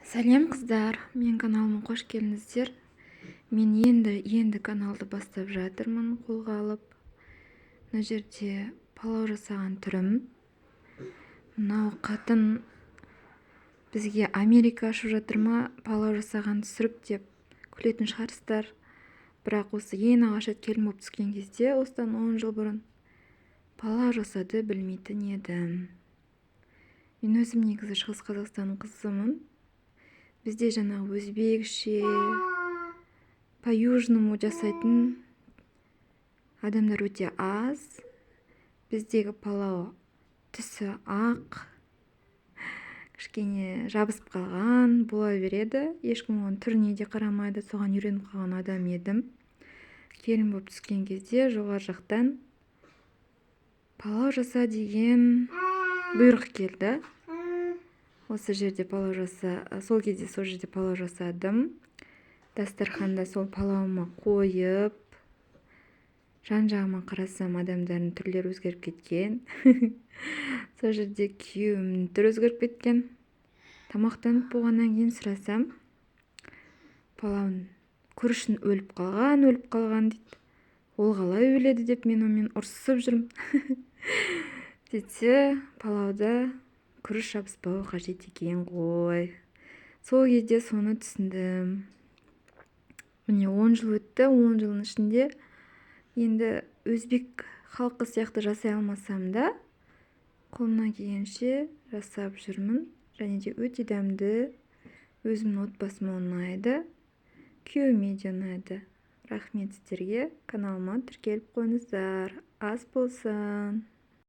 Сәлем қыздар, мен каналыма қош келдіңіздер. Мен енді каналды бастап жатырмын, қолға алып. Мына жерде палау жасаған түрім. Мынау қатын бізге Америка ашып жатыр ма, палау жасаған түсіріп деп күлетін шығарсыздар. Бірақ осы ең алғаш рет келін болып түскен кезде, осыдан 10 жыл бұрын палау жасауды білмейтін едім. Мен өзім негізі Шығыс Қазақстанның қызымын. Бізде жаңағы өзбекше, по-южному жасайтын адамдар өте аз. Біздегі палау түсі ақ, кішкене жабысып қалған бола береді. Ешкім оның түріне де қарамайды. Соған үйреніп қалған адам едім. Келін болып түскен кезде жоғары жақтан палау жаса деген бұйрық келді. Осы жерде палау сол кезде сол жерде палау жасадым. Дастарханда сол палауыма қойып, жан-жағыма қарасам, адамдардың түрлері өзгеріп кеткен. Сол жерде күйеуімнің түрі өзгеріп кеткен. Тамақтанып болғаннан кейін сұрасам, палауын күрішін өліп қалған дейді. Ол қалай өледі деп мен онымен ұрсысып жүрмін. Сөйтсе, палауда күріш жабыспауы қажет екен ғой. Сол кезде соны түсіндім. Міне 10 жыл өтті. 10 жылдың ішінде енді өзбек халқы сияқты жасай алмасам да, қолымнан келгенше жасап жүрмін. Және де өте дәмді, өзімнің отбасыма ұнайды, күйеуіме де ұнайды. Рахмет сіздерге. Каналыма тіркеліп қойыңыздар. Ас болсын.